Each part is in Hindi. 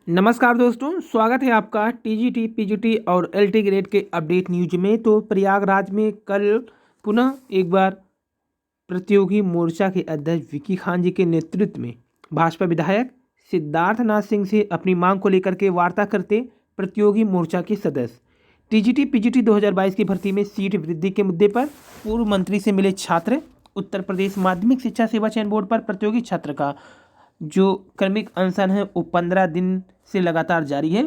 नमस्कार दोस्तों, स्वागत है आपका टीजीटी, पीजीटी और एलटी ग्रेड के अपडेट न्यूज में। तो प्रयागराज में कल पुनः एक बार प्रतियोगी मोर्चा के अध्यक्ष विकी खान जी के नेतृत्व में भाजपा विधायक सिद्धार्थनाथ सिंह से अपनी मांग को लेकर के वार्ता करते प्रतियोगी मोर्चा के सदस्य टीजीटी पीजीटी 2022 की भर्ती में सीट वृद्धि के मुद्दे पर पूर्व मंत्री से मिले छात्र। उत्तर प्रदेश माध्यमिक शिक्षा सेवा चयन बोर्ड पर प्रतियोगी छात्र का जो क्रमिक अनशन है वो 15 दिन से लगातार जारी है।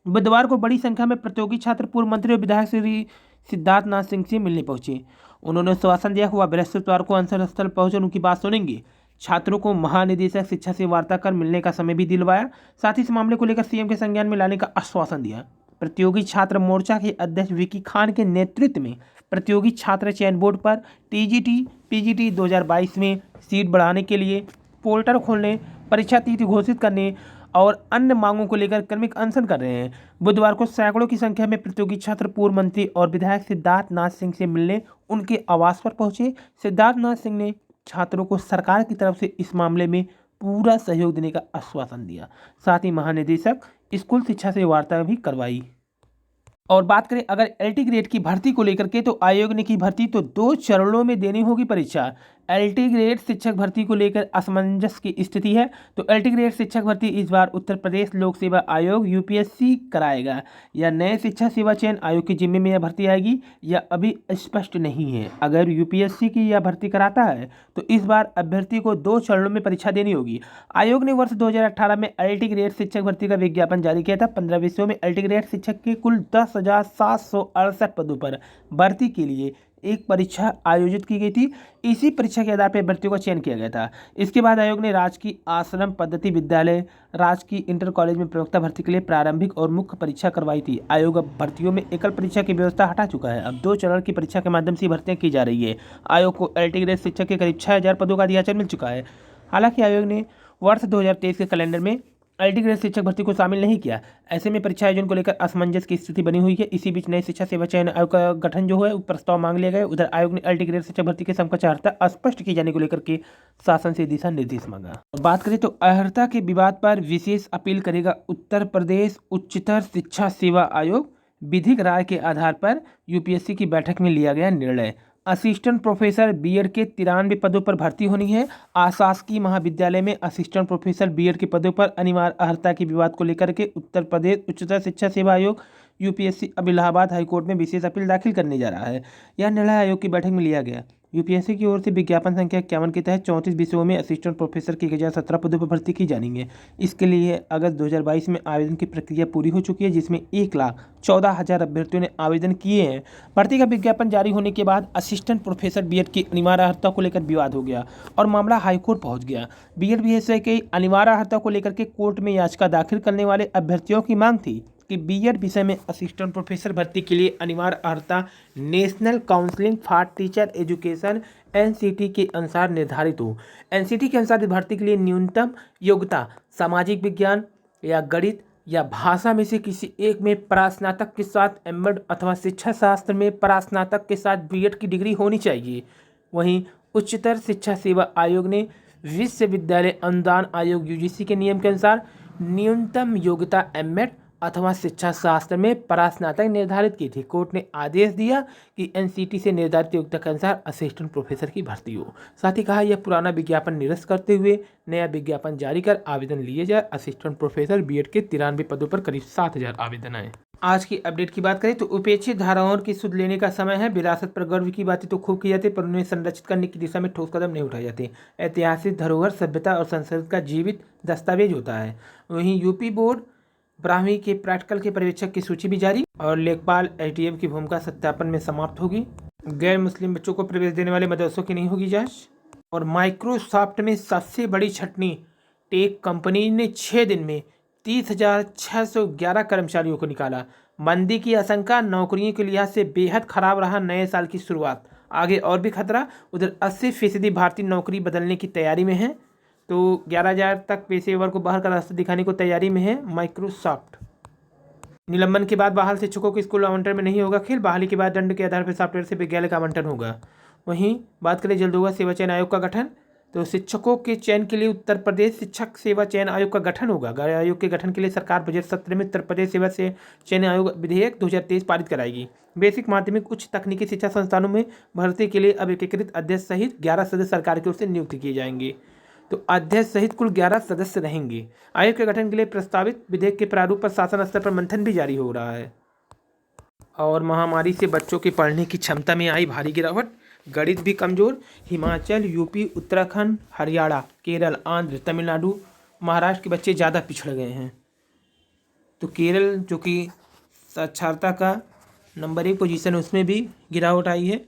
बुधवार को बड़ी संख्या में प्रतियोगी छात्र पूर्व मंत्री और विधायक श्री सिद्धार्थनाथ सिंह से मिलने पहुंचे। उन्होंने आश्वासन दिया कि वह बृहस्पतिवार को अनशन स्थल पहुंचकर उनकी बात सुनेंगे। छात्रों को महानिदेशक शिक्षा से वार्ता कर मिलने का समय भी दिलवाया। साथ ही इस मामले को लेकर सीएम के संज्ञान में लाने का आश्वासन दिया। प्रतियोगी छात्र मोर्चा के अध्यक्ष विकी खान के नेतृत्व में प्रतियोगी छात्र चयन बोर्ड पर टीजीटी पीजीटी 2022 में सीट बढ़ाने के लिए पोर्टल खोलने, परीक्षा तिथि घोषित करने और अन्य मांगों को लेकर क्रमिक अनशन कर रहे हैं। बुधवार को सैकड़ों की संख्या में प्रतियोगी छात्र पूर्व मंत्री और विधायक सिद्धार्थनाथ सिंह से मिलने उनके आवास पर पहुंचे। सिद्धार्थनाथ सिंह ने छात्रों को सरकार की तरफ से इस मामले में पूरा सहयोग देने का आश्वासन दिया। साथ ही महानिदेशक स्कूल शिक्षा से वार्ता भी करवाई। और बात करें अगर एलटी ग्रेड की भर्ती को लेकर के, तो आयोग ने की भर्ती तो 2 चरणों में देनी होगी परीक्षा। एलटी ग्रेड शिक्षक भर्ती को लेकर असमंजस की स्थिति है। तो एलटी ग्रेड शिक्षक भर्ती इस बार उत्तर प्रदेश लोक सेवा आयोग यूपीएससी कराएगा या नए शिक्षा सेवा चयन आयोग के जिम्मे में यह भर्ती आएगी या अभी स्पष्ट नहीं है। अगर यूपीएससी की यह भर्ती कराता है तो इस बार अभ्यर्थी को 2 चरणों में परीक्षा देनी होगी। आयोग ने वर्ष 2018 में एलटी ग्रेड शिक्षक भर्ती का विज्ञापन जारी किया था। 15 विषयों में एलटी ग्रेड शिक्षक के कुल 10,768 पदों पर भर्ती के लिए एक परीक्षा आयोजित की गई थी। इसी परीक्षा के आधार पर अभ्यर्थियों का चयन किया गया था। इसके बाद आयोग ने राजकीय आश्रम पद्धति विद्यालय, राजकीय इंटर कॉलेज में प्रवक्ता भर्ती के लिए प्रारंभिक और मुख्य परीक्षा करवाई थी। आयोग अब भर्तियों में एकल परीक्षा की व्यवस्था हटा चुका है। अब 2 चरण की परीक्षा के माध्यम से भर्तियां की जा रही है। आयोग को एलटी ग्रेड शिक्षक के करीब 6,000 पदों का अधियाचन मिल चुका है। हालांकि आयोग ने वर्ष 2023 के कैलेंडर में एलटी ग्रेड शिक्षक भर्ती को शामिल नहीं किया। ऐसे में परीक्षा आयोजन को लेकर असमंजस की स्थिति बनी हुई है। इसी बीच नए शिक्षा सेवा चयन आयोग का गठन जो है प्रस्ताव मांग लिया गया। उधर आयोग ने एलटी ग्रेड शिक्षक भर्ती के समकक्ष अर्हता स्पष्ट किए जाने को लेकर के शासन से दिशा निर्देश मांगा। बात करें तो अर्हता के विवाद पर विशेष अपील करेगा उत्तर प्रदेश उच्चतर शिक्षा सेवा आयोग। विधिक राय के आधार पर यूपीएससी की बैठक में लिया गया निर्णय। असिस्टेंट प्रोफेसर बीएड के 93 पदों पर भर्ती होनी है। आशासकीय महाविद्यालय में असिस्टेंट प्रोफेसर बीएड के पदों पर अनिवार्य अर्हता के विवाद को लेकर के उत्तर प्रदेश उच्चतर शिक्षा सेवा आयोग यूपीएससी अब इलाहाबाद हाईकोर्ट में विशेष अपील दाखिल करने जा रहा है। यह निर्णय आयोग की बैठक में लिया गया। यूपीएससी की ओर से विज्ञापन संख्या 51 के तहत 34 विषयों में असिस्टेंट प्रोफेसर की 1017 पदों पर भर्ती की जानी है। इसके लिए अगस्त 2022 में आवेदन की प्रक्रिया पूरी हो चुकी है, जिसमें 1,14,000 अभ्यर्थियों ने आवेदन किए हैं। भर्ती का विज्ञापन जारी होने के बाद असिस्टेंट प्रोफेसर बीएड की अनिवार्य अर्हता को लेकर विवाद हो गया और मामला हाईकोर्ट पहुंच गया। बीएड विषय के अनिवार्य अर्हता को लेकर के कोर्ट में याचिका दाखिल करने वाले अभ्यर्थियों की मांग थी कि बीएड विषय में असिस्टेंट प्रोफेसर भर्ती के लिए अनिवार्य अर्हता national council for teacher education NCT के अनुसार निर्धारित हो। एनसीटी के अनुसार भर्ती के लिए न्यूनतम योग्यता सामाजिक विज्ञान या गणित या भाषा में से किसी एक में परास्नातक के साथ एमएड अथवा शिक्षा शास्त्र में परास्नातक के साथ बीएड की डिग्री होनी चाहिए। वहीं उच्चतर शिक्षा सेवा आयोग ने विश्वविद्यालय अनुदान आयोग यूजीसी के नियम के अनुसार न्यूनतम योग्यता एमएड अथवा शिक्षा शास्त्र में परास्नातक निर्धारित की थी। कोर्ट ने आदेश दिया कि एनसीटी से निर्धारित योग्यता के अनुसार असिस्टेंट प्रोफेसर की भर्ती हो। साथ ही कहा यह पुराना विज्ञापन निरस्त करते हुए नया विज्ञापन जारी कर आवेदन लिए जाए। असिस्टेंट प्रोफेसर बीएड के 93 पदों पर करीब 7,000 आवेदन आए। आज की अपडेट की बात करें तो उपेक्षित धाराओं की सुध लेने का समय है। विरासत पर गर्व की बातें तो खूब की जाती है, पर उन्हें संरक्षित करने की दिशा में ठोस कदम नहीं उठाए जाते। ऐतिहासिक धरोहर सभ्यता और संस्कृति का जीवित दस्तावेज होता है। वहीं यूपी बोर्ड ब्राह्मी के प्रैक्टिकल के पर्यवेक्षक की सूची भी जारी और लेखपाल एटीएम की भूमिका सत्यापन में समाप्त होगी। गैर मुस्लिम बच्चों को प्रवेश देने वाले मदरसों की नहीं होगी जांच। और माइक्रोसॉफ्ट में सबसे बड़ी छटनी, टेक कंपनी ने 6 दिन में 30,611 कर्मचारियों को निकाला। मंदी की आशंका, नौकरियों के लिहाज से बेहद खराब रहा नए साल की शुरुआत। आगे और भी खतरा। उधर 80% भारतीय नौकरी बदलने की तैयारी में है। तो 11,000 तक पेशेवर को बाहर का रास्ता दिखाने को तैयारी में है माइक्रोसॉफ्ट। निलंबन के बाद बहाल शिक्षकों को स्कूल आवंटन में नहीं होगा खेल। बहाली के बाद दंड के आधार पर सॉफ्टवेयर से विद्यालय का आवंटन होगा। वहीं बात करें जल्द होगा सेवा चयन आयोग का गठन। तो शिक्षकों के चयन के लिए उत्तर प्रदेश शिक्षक सेवा चयन आयोग का गठन होगा। आयोग के गठन के लिए सरकार बजट सत्र में उत्तर प्रदेश सेवा से चयन आयोग विधेयक 2023 पारित कराएगी। बेसिक माध्यमिक उच्च तकनीकी शिक्षा संस्थानों में भर्ती के लिए अब एकीकृत अध्यक्ष सहित 11 सदस्य सरकार की ओर से नियुक्त किए जाएंगे। तो अध्यक्ष सहित कुल 11 सदस्य रहेंगे। आयोग के गठन के लिए प्रस्तावित विधेयक के प्रारूप पर शासन स्तर पर मंथन भी जारी हो रहा है। और महामारी से बच्चों के पढ़ने की क्षमता में आई भारी गिरावट, गणित भी कमजोर। हिमाचल, यूपी, उत्तराखंड, हरियाणा, केरल, आंध्र, तमिलनाडु, महाराष्ट्र के बच्चे ज़्यादा पिछड़ गए हैं। तो केरल जो कि साक्षरता का नंबर 1 पोजीशन, उसमें भी गिरावट आई है।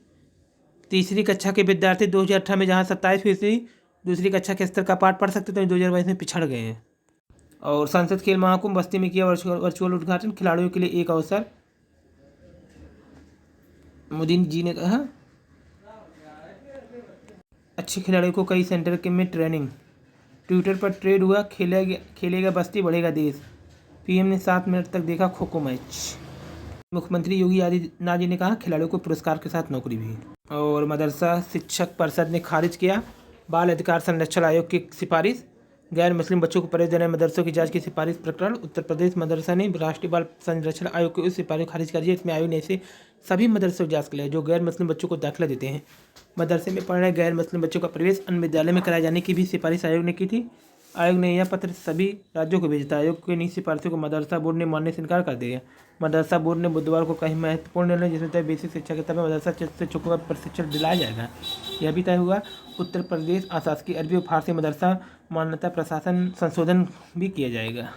तीसरी कक्षा के विद्यार्थी 2018 में जहाँ 27% दूसरी कक्षा के स्तर का पाठ पढ़ सकते थे, 2022 में पिछड़ गए हैं। और संसद खेल महाकुंभ बस्ती में किया वर्चुअल उद्घाटन, खिलाड़ियों के लिए एक अवसर। मोदी जी ने कहा अच्छे खिलाड़ियों को कई सेंटर के में ट्रेनिंग। ट्विटर पर ट्रेड हुआ, खेलेगा बस्ती बढ़ेगा देश। पीएम ने 7 मिनट तक देखा खो खो मैच। मुख्यमंत्री योगी आदित्यनाथ जी ने कहा खिलाड़ियों को पुरस्कार के साथ नौकरी भी। और मदरसा शिक्षक परिषद ने खारिज किया बाल अधिकार संरक्षण आयोग की सिफारिश। गैर मुस्लिम बच्चों को प्रवेश देने मदरसों की जांच की सिफारिश प्रकरण। उत्तर प्रदेश मदरसा ने राष्ट्रीय बाल संरक्षण आयोग की उस सिफारिश खारिज कर दी। इसमें आयोग ने ऐसे सभी मदरसों की जांच कर लिया जो गैर मुस्लिम बच्चों को दाखिला देते हैं। मदरसे में पढ़ रहे गैर मुस्लिम बच्चों का प्रवेश अन्य विद्यालय में कराए जाने की भी सिफारिश आयोग ने की थी। आयोग ने यह पत्र सभी राज्यों को भेजा था। आयोग की इन सिफारिशों को मदरसा बोर्ड ने मानने से इनकार कर दिया। मदरसा बोर्ड ने बुधवार को कई महत्वपूर्ण निर्णय, जिसमें तय बेसिक शिक्षा के तहत मदरसा शिक्षकों का प्रशिक्षण दिलाया जाएगा। यह भी तय हुआ उत्तर प्रदेश अशासकीय अरबी और फारसी मदरसा मान्यता प्रशासन संशोधन भी किया जाएगा।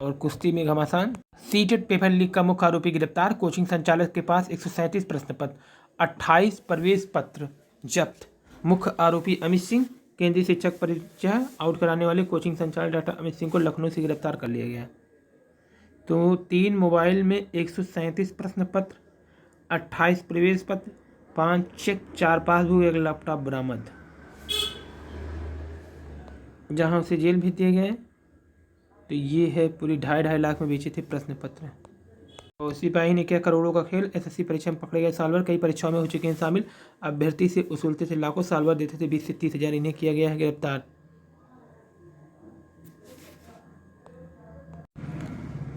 और कुश्ती में घमासान, सीटेट पेपर लीक का मुख्य आरोपी गिरफ्तार। कोचिंग संचालक के पास 137 प्रश्न पत्र, 28 प्रवेश पत्र जब्त। मुख्य आरोपी अमित सिंह। केंद्रीय शिक्षक परीक्षा आउट कराने वाले कोचिंग संचालक डॉक्टर अमित सिंह को लखनऊ से गिरफ्तार कर लिया गया। तो 3 मोबाइल में 137 प्रश्न पत्र, 28 प्रवेश पत्र, 5 चेक, 4 पासबुक, 1 लैपटॉप बरामद। जहां उसे जेल भेज दिए गए। तो ये है पूरी 2.5 लाख में बेचे थे प्रश्न पत्र। और सिपाही ने किया करोड़ों का खेल। एसएससी परीक्षा में पकड़े गए साल भर, कई परीक्षाओं में हो चुके हैं शामिल। अभ्यर्थी से वसूलते थे लाखों, साल भर देते थे 20 से 30 हज़ार। इन्हें किया गया है गिरफ्तार।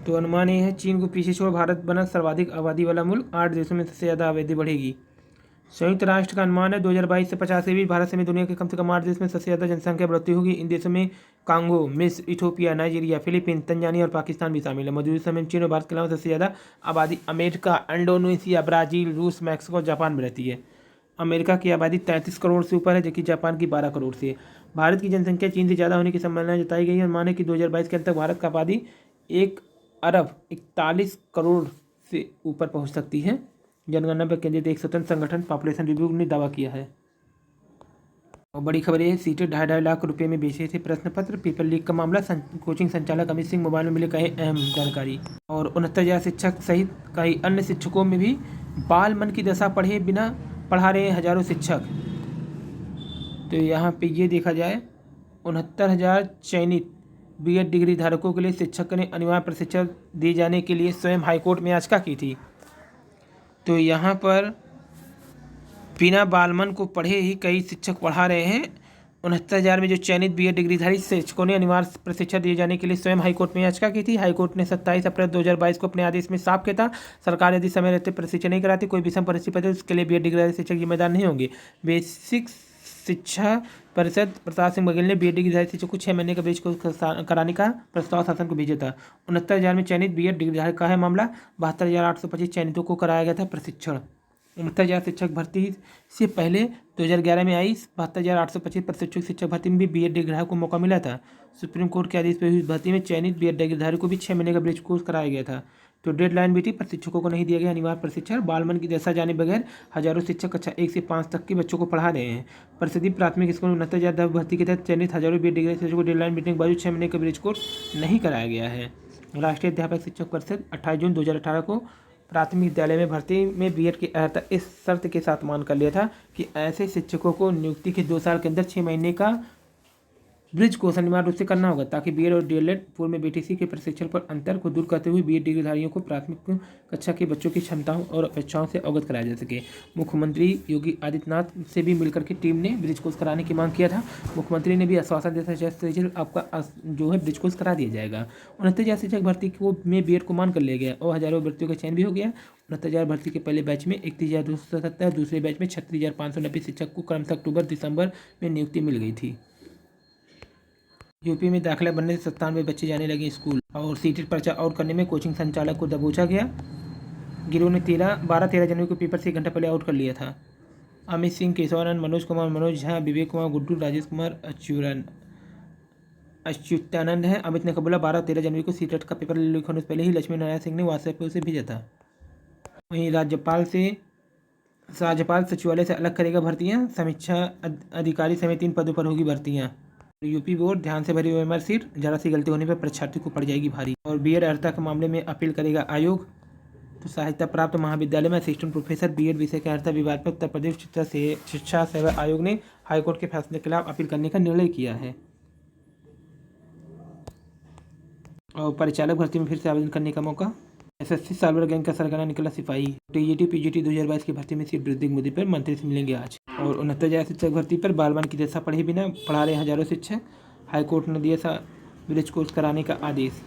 तो अनुमान ये है चीन को पीछे छोड़ भारत बना सर्वाधिक आबादी वाला मुल्क। 8 देशों में सबसे ज़्यादा आबादी बढ़ेगी। संयुक्त राष्ट्र का अनुमान है 2022 से 50 के बीच भारत समेत दुनिया के कम से कम 8 देश में सबसे ज़्यादा जनसंख्या बढ़ोतरी होगी। इन देशों में कांगो, मिस्र, इथोपिया, नाइजीरिया, फिलीपीन, तंजानिया और पाकिस्तान भी शामिल है। मौजूदा समय में चीन और भारत के अलावा सबसे ज़्यादा आबादी अमेरिका, इंडोनेशिया, ब्राज़ील, रूस, मैक्सिको और जापान में रहती है। अमेरिका की आबादी 33 करोड़ से ऊपर है, जबकि जापान की 12 करोड़ से है। भारत की जनसंख्या चीन से ज़्यादा होने की संभावना जताई गई है। अनुमान है कि 2022 के अंत तक भारत की आबादी 1 अरब 41 करोड़ से ऊपर पहुँच सकती है। जनगणना पर केंद्रित एक स्वतंत्र संगठन पॉपुलेशन रिव्यू ने दावा किया है। और बड़ी खबर है सीटेट 2.5 लाख रुपए में बेचे थे प्रश्न पत्र। पेपर लीक का मामला, कोचिंग संचालक अमित सिंह मोबाइल में मिले कई अहम जानकारी। और 69,000 शिक्षक सहित कई अन्य शिक्षकों में भी बाल मन की दशा पढ़ा रहे हैं हजारों शिक्षक। तो यहाँ पे ये देखा जाए 69,000 चयनित बीएड डिग्री धारकों के लिए शिक्षक ने अनिवार्य प्रशिक्षण दिए जाने के लिए स्वयं हाईकोर्ट में याचिका की थी। तो यहाँ पर बिना बालमन को पढ़े ही कई शिक्षक पढ़ा रहे हैं। 69,000 में जो चयनित बीएड डिग्रीधारी शिक्षकों ने अनिवार्य प्रशिक्षण दिए जाने के लिए स्वयं हाईकोर्ट में याचिका की थी। हाईकोर्ट ने 27 अप्रैल 2022 को अपने आदेश में साफ किया था सरकार यदि समय रहते प्रशिक्षण नहीं कराती, कोई विषम परिस्थिति पर उसके लिए बीएड डिग्रीधारी शिक्षक जिम्मेदार नहीं होंगे। बेसिक शिक्षा परिषद प्रताप सिंह बघेल ने बीएड डिग्रीधारी शिक्षक को 6 महीने का ब्रिज कोर्स कराने का प्रस्ताव शासन को भेजा था। 69,000 में चयनित बीएड डिग्रीधारी का है मामला। 72,825 चयनितों को कराया गया था प्रशिक्षण। 69,000 शिक्षक भर्ती से पहले 2011 में आई 72,825 प्रशिक्षक शिक्षक भर्ती में भी बीएड डिग्रीधारी को मौका मिला था। सुप्रीम कोर्ट के आदेश पर हुई भर्ती में चयनित बीएड डिग्रीधारी को भी 6 महीने का ब्रिज कोर्स कराया गया था। तो डेडलाइन भी थी, प्रशिक्षकों को नहीं दिया गया अनिवार्य प्रशिक्षण। बालमन की दशा जाने बगैर हजारों शिक्षक कक्षा 1 से 5 तक के बच्चों को पढ़ा रहे हैं। परिषदीय प्राथमिक स्कूल में 69,000 भर्ती के तहत चयनित हजारों बीएड डिग्री शिक्षकों को डेडलाइन बीतने के बावजूद 6 महीने का ब्रिज कोर्स नहीं कराया गया है। राष्ट्रीय अध्यापक शिक्षक परिषद 28 जून 2018 को प्राथमिक विद्यालय में भर्ती में बीएड की अर्हता इस शर्त के साथ मान कर लिया था कि ऐसे शिक्षकों को नियुक्ति के 2 साल के अंदर 6 महीने का ब्रिज को अनिवार्य रूप से करना होगा ताकि बीएड और डीएलएड पूर्व में बीटीसी के प्रशिक्षण पर अंतर को दूर करते हुए बीएड डिग्रीधारियों को प्राथमिक कक्षा के बच्चों की क्षमताओं और अपेक्षाओं से अवगत कराया जा सके। मुख्यमंत्री योगी आदित्यनाथ से भी मिलकर के टीम ने ब्रिज कोर्स कराने की मांग किया था। मुख्यमंत्री ने भी आश्वासन दिया था जल्द आपका जो है ब्रिज कोर्स करा दिया जाएगा। 69,000 शिक्षक भर्ती को में बीएड को मान कर लिया गया और हजारों भर्तियों का चयन भी हो गया। 69,000 भर्ती के पहले बैच में 31,277, दूसरे बैच में 36,590 शिक्षक को क्रमशः अक्टूबर दिसंबर में नियुक्ति मिल गई थी। यूपी में दाखिला बनने से 97 बच्चे जाने लगे स्कूल और सीटेट पर्चा आउट करने में कोचिंग संचालक को दबोचा गया। गिरोह ने 12-13 जनवरी को पेपर से 1 घंटा पहले आउट कर लिया था। अमित सिंह, केशवानंद, मनोज कुमार, मनोज झा, विवेक कुमार, गुड्डू, राजेश कुमार अच्युतानंद है। अमित ने बोला 12-13 जनवरी को सीटेट का पेपर लीक होने से पहले ही लक्ष्मी नारायण सिंह ने व्हाट्सएप पर उसे भेजा था। वहीं राज्यपाल सचिवालय से अलग करेगा भर्तियां। समीक्षा अधिकारी समेत 3 पदों पर होगी भर्तियां। यूपी बोर्ड ध्यान से भरी ओएमआर सीट, जरा सी गलती होने पर परीक्षार्थी को पड़ जाएगी भारी। और बीएड अर्हता के मामले में अपील करेगा आयोग। तो सहायता प्राप्त महाविद्यालय में असिस्टेंट प्रोफेसर बीएड विषय के अर्हता विवाद पर उत्तर प्रदेश शिक्षा सेवा आयोग ने हाईकोर्ट के फैसले के खिलाफ अपील करने का निर्णय किया है। और परिचालक भर्ती में फिर से आवेदन करने का मौका। एसएससी साइबर गैंग का सरगना निकला सिपाही। टीजीटी पीजीटी 2022 की भर्ती में सीट वृद्धि के मुद्दे पर मंत्री से मिलेंगे आज। और 69,000 शिक्षक भर्ती पर बालवान की दशा पढ़े बिना पढ़ा रहे हजारों शिक्षक। हाईकोर्ट ने दिया था ब्रिज कोर्स कराने का आदेश।